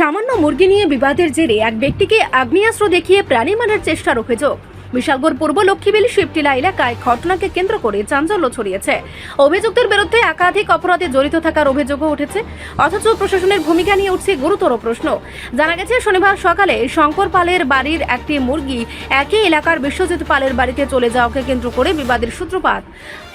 সামান্য মুরগি নিয়ে বিবাদের জেরে এক ব্যক্তিকে আগ্নেয়াস্ত্র দেখিয়ে প্রাণী মারার চেষ্টার অভিযোগ। বিশালগড় পূর্ব লক্ষ্মীবেল শিবটিলা এলাকায় ঘটনাকে কেন্দ্র করে চাঞ্চল্য ছড়িয়েছে। অভিযুক্তের বিরুদ্ধে একাধিক অপরাধে জড়িত থাকার অভিযোগও উঠেছে, অথচ প্রশাসনের ভূমিকা নিয়ে উঠছে গুরুতর প্রশ্ন। জানা গেছে, শনিবার সকালে শঙ্কর পালের বাড়ির একটি মুরগি একই এলাকার বিশ্বজিৎ পালের বাড়িতে চলে যাওয়াকে কেন্দ্র করে বিবাদের সূত্রপাত।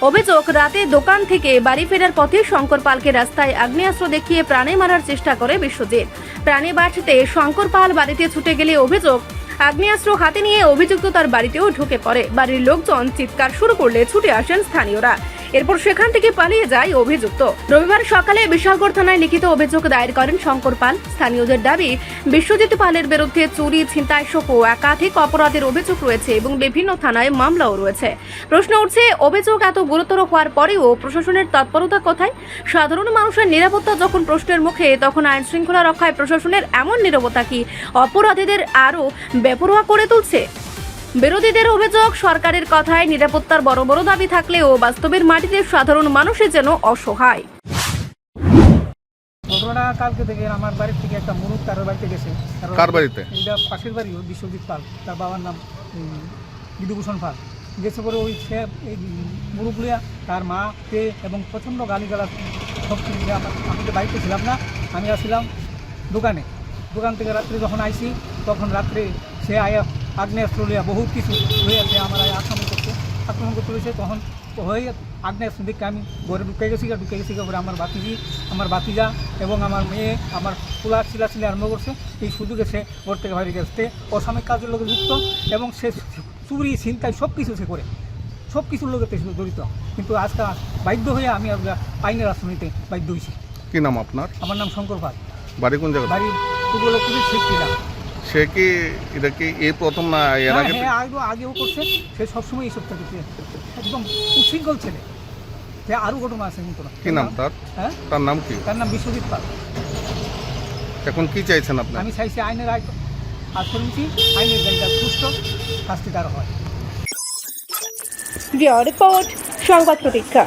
অভিযোগ, রাতে দোকান থেকে বাড়ি ফেরার পথে শঙ্কর পালকে রাস্তায় আগ্নেয়াস্ত্র দেখিয়ে প্রাণে মারার চেষ্টা করে বিশ্বজিৎ। প্রাণে বাঁচতে শঙ্কর পাল বাড়িতে ছুটে গেলে অভিযোগ, আগ্নেয়াস্ত্র হাতে নিয়ে অভিযুক্ত তার বাড়িতেও ঢুকে পড়ে। বাড়ির লোকজন চিৎকার শুরু করলে ছুটে আসেন স্থানীয়রা। এরপর সেখান থেকে পালিয়ে যায় অভিযুক্ত। রবিবার সকালে বিশালগড় থানায় লিখিত অভিযোগ দায়ের করেন শঙ্কর পাল। স্থানীয়দের দাবি, বিশ্বজিৎ পালের বিরুদ্ধে চুরি, ছিনতাই সহ একাধিক অপরাধের অভিযোগ রয়েছে এবং বিভিন্ন থানায় মামলাও রয়েছে। প্রশ্ন উঠছে, অভিযোগ এত গুরুতর হওয়ার পরেও প্রশাসনের তৎপরতা কোথায়? সাধারণ মানুষের নিরাপত্তা যখন প্রশ্নের মুখে, তখন আইন শৃঙ্খলা রক্ষায় প্রশাসনের এমন নীরবতা কি অপরাধীদের আরও বেপরোয়া করে তুলছে? বিরোধীদের অভিযোগ, সরকারের কথায় নিরাপত্তার বড় বড় দাবি থাকলেও বাস্তবের মাটিতে সাধারণ মানুষের যেন অসহায়। ঘটনা কালকে থেকে আমার বাড়ির থেকে একটা মুরুখ তার বাড়িতে গেছে। কার বাড়িতে? এটা পাশের বাড়ি, বিশ্বজিৎ পাল, তার বাবার নাম বিধুভূষণ পাল। গেছে পরে ওই সে এই মুরুখ লিয়া তার মা তে এবং প্রচণ্ড গালিগালাজ সব কিছু। আমি তো বাড়িতে ছিলাম না, আমি আসছিলাম দোকান থেকে রাত্রে যখন আইসি, তখন রাত্রে সে আগ্নেয়াস্ত্র লিয়া বহুত কিছু হয়ে আছে আমার আক্রমণ করতে হয়েছে। তখন হয়ে আগ্নেয়াস্ত্র দেখে আমি ঘরে ঢুকে গেছি পরে আমার বাতিজা এবং আমার মেয়ে, আমার পোলা চিলাচিলি আরম্ভ করছে। এই সুযোগে সে ঘর থেকে বাইরে গেছে, অসাময়িক কাজের লোকে যুক্ত এবং সে চুরি, ছিনতাই সব কিছু সে করে, সব কিছুর লোকেতে জড়িত। কিন্তু আজকে বাধ্য হয়ে আমি আইনের আশ্রয় নিতে বাধ্য হয়েছি। কি নাম আপনার? আমার নাম শঙ্কর পাল। বাড়ি কোন জায়গায়? বাড়ি পূর্ব লক্ষ্মীবেল শিবটিলা। সে কি এটা কি এই প্রথম না এর আগে? হ্যাঁ, আগেও করছে। সে সবসময় এইসব করছে, একদম উশৃঙ্খল ছেলে। সে আরও ঘটনা আছে কিন্তু। কি নাম তার? হ্যাঁ, তার নাম কি? তার নাম বিশ্বজিৎ পাল। এখন কি চাইছেন আপনি? আমি চাইছি আইনের আশ্রয় নিচ্ছি, আইনের জায়গা সুষ্ঠ শাস্তি তার হয়। রিপোর্ট, সংবাদ প্রতীক্ষা।